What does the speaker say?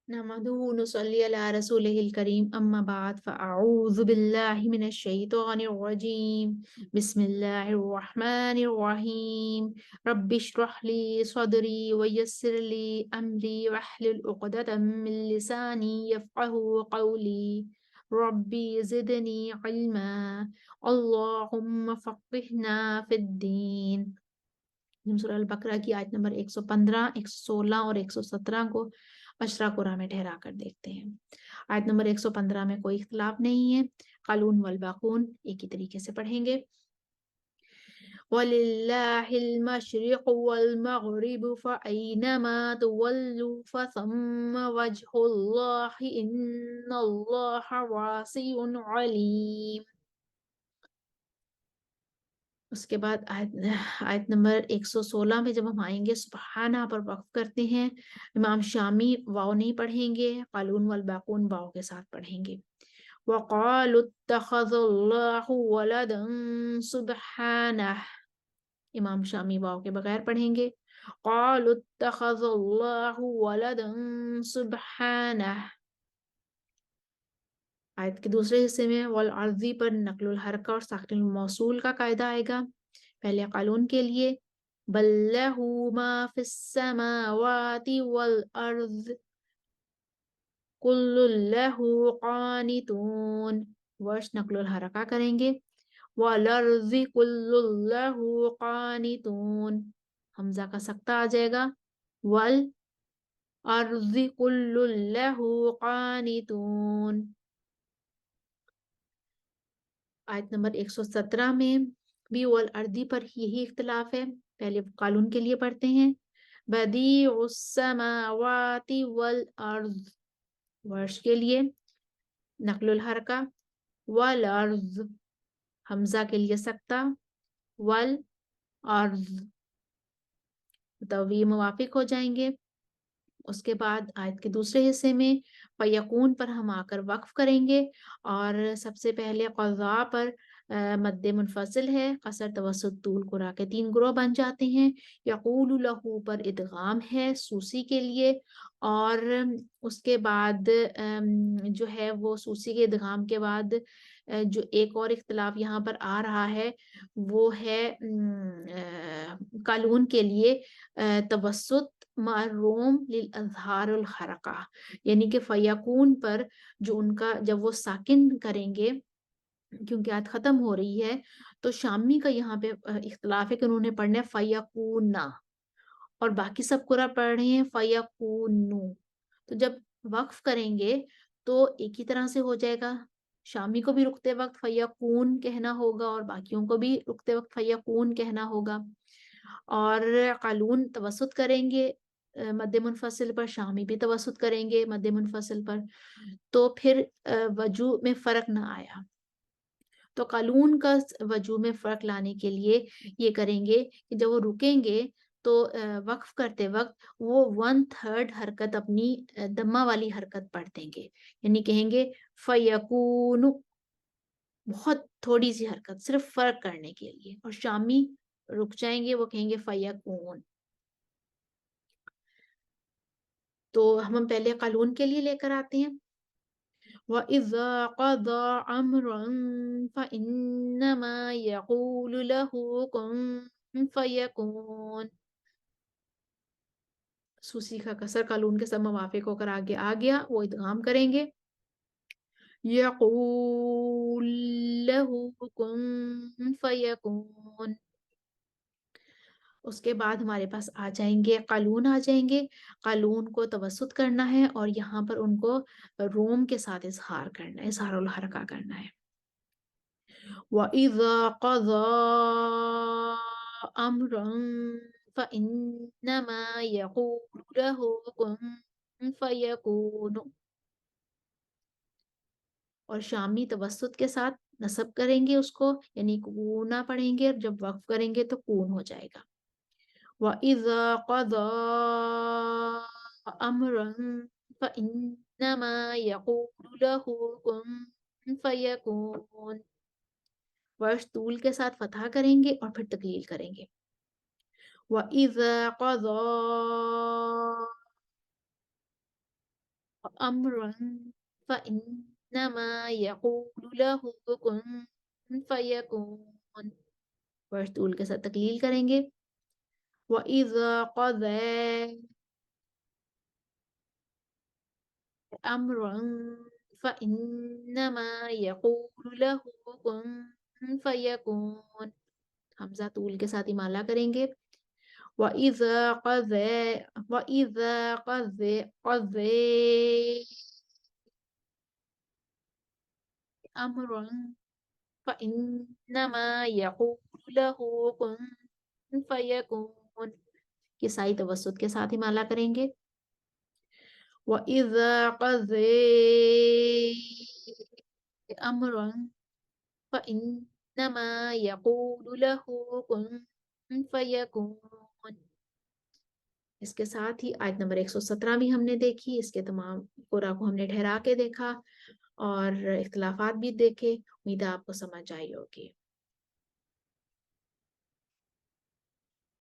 नहमदुहु व नुसल्ली अला रसूलिहिल करीम अम्मा बाद फ़अऊज़ु बिल्लाहि मिनश शैतानिर रजीम बिस्मिल्लाहिर रहमानिर रहीम रब्बिश्रह ली सदरी व यस्सिर ली अमरी वहलुल उक़दतम मिन लिसानी यफ़क़हू क़ौली रब्बी ज़िदनी इल्मा अल्लाहुम्मा फ़क़्हिना फ़िद्दीन। हम सूरह अल-बकरा की आयत नंबर 115, 116 और 117 को अशरा कुरा में ठहरा कर देखते हैं। आयत नंबर 115 में कोई इख्तिलाफ नहीं है। क़ालून वल बाक़ून एक ही तरीके से पढ़ेंगे। वलिल्लाहिल मशरिक़ु वल मग़रिबु फ़अय्नमा तुवल्लू फ़थम्मा वज्हुल्लाहि इन्नल्लाहा वासिउन अलीम। उसके बाद आयत नंबर 116 में जब हम आएंगे सुबहाना पर वक्फ करते हैं। इमाम शामी वाव नहीं पढ़ेंगे, क़ालून वल बाक़ून वाव के साथ पढ़ेंगे। वक़ालू इत्तख़ज़ल्लाहु वलदन सुब्हानह, इमाम शामी वाव के बगैर पढ़ेंगे। क़ालू इत्तख़ज़ल्लाहु वलदन सुब्हानह। आयत के दूसरे हिस्से में वल अर्ज़ी पर नक़्लुल हरका और साकिनुल मौसूल का कायदा आएगा। पहले क़ालून के लिए बल लहू मा फ़िस समावाति वल अर्ज़ कुल्लुन लहू क़ानितून। वर्ष नक़्लुल हरका करेंगे। वल अर्ज़ि कुल्लुन लहू क़ानितून, हमज़ा का सकता आ जाएगा। वल अर्ज़ि कुल्लुन लहू क़ानितून। आयत नंबर 117 में भी वल अर्दी पर यही इख्तिलाफ है। पहले क़ालून के लिए पढ़ते हैं। बदीउस समावाति वल अर्ज़, वर्ष के लिए नक़्लुल हरका वल अर्ज़, हमज़ा के लिए सकता वल अर्ज़, तो ये मुवाफिक हो जाएंगे। उसके बाद आयत के दूसरे हिस्से में फ़यकून पर हम आकर वक्फ करेंगे और सबसे पहले क़ज़ा पर मद्दे मुनफ़सिल है। कसर तवस्सुत तूल कुरा के 3 ग्रोह बन जाते हैं। यक़ूलु लहू पर इदगाम है सूसी के लिए, और उसके बाद जो है वो सूसी के इदगाम के बाद जो एक और इख्तिलाफ यहाँ पर आ रहा है वो है क़ालून के लिए तवस्सुत मअरूम लिल अज़हारुल हरका, यानी कि फ़यकून पर जो उनका जब वो साकिन करेंगे, क्योंकि आयत ख़त्म हो रही है तो शामी का यहाँ पे इख्तिलाफ है कि उन्होंने पढ़ना है फ़यकूना और बाकी सब कुरा पढ़ रहे हैं फ़यकूनु। तो जब वक्फ करेंगे तो एक ही तरह से हो जाएगा। शामी को भी रुकते वक्त फ़यकून कहना होगा और बाकियों को भी रुकते वक्त फ़यकून कहना होगा। और क़ालून तवस्सुत करेंगे मद्दे मुनफ़सिल पर, शामी भी तवस्सुत करेंगे मद्दे मुनफ़सिल पर, तो फिर वजू में फ़र्क ना आया। तो क़ालून का वजू में फ़र्क लाने के लिए ये करेंगे कि जब वो रुकेंगे तो वक्फ करते वक्त वो 1/3 हरकत अपनी दम्मा वाली हरकत पढ़ देंगे, यानी कहेंगे फ़यकूनु, बहुत थोड़ी सी हरकत सिर्फ फ़र्क करने के लिए। और शामी रुक जाएंगे, वो कहेंगे फ़यकून। तो हम पहले क़ालून के लिए लेकर आते हैं। वइज़ा क़ज़ा अम्रन फ़इन्नमा यक़ूलु लहू कुन फ़यकून। सूसी का कसर क़ालून के सब मुवाफ़िक होकर आगे आ गया, वो इदगाम करेंगे। यक़ूल लहू कुन फ़यकून। उसके बाद हमारे पास आ जाएंगे क़ालून आ जाएंगे। क़ालून को तवस्सुत करना है और यहाँ पर उनको रोम के साथ इज़हार करना है, इज़हारुल हरका करना है। वइज़ा क़ज़ा अम्रन फ़इन्नमा यक़ूलु लहू कुन फ़यकून। और शामी तवस्सुत के साथ नस्ब करेंगे उसको, यानी कूना पढ़ेंगे, और जब वक्फ करेंगे तो कून हो जाएगा। वइज़ा क़ज़ा अम्रन फ़इन्नमा यक़ूलु लहू कुन फ़यकून। वर्ष तूल के साथ फतहा करेंगे और फिर तकलील करेंगे। वइज़ा क़ज़ा أمرًا فإنما يقول له كن فيكون. فرسٹ ٹول کے ساتھ تقلیل کریں گے. وَإِذَا قَضَى أَمْرًا فَإِنَّمَا يَقُولُ لَهُ كُن فَيَكُونُ. حمزہ طول کے ساتھ امالہ کریں گے. وَإِذَا قَضَى أَمْرًا فَإِنَّمَا يَقُولُ لَهُ كُن فَيَكُونُ. یہ سائی توسط کے ساتھ امالہ کریں گے. وَإِذَا قَضَى أَمْرًا فَإِنَّمَا يَقُولُ لَهُ كُن فَيَكُونُ. اس کے ساتھ ہی آیت نمبر 117 بھی ہم نے دیکھی. اس کے تمام قرآن کو ہم نے ٹھہرا کے دیکھا اور اختلافات بھی دیکھے. امید ہے آپ کو سمجھ آئی ہوگی.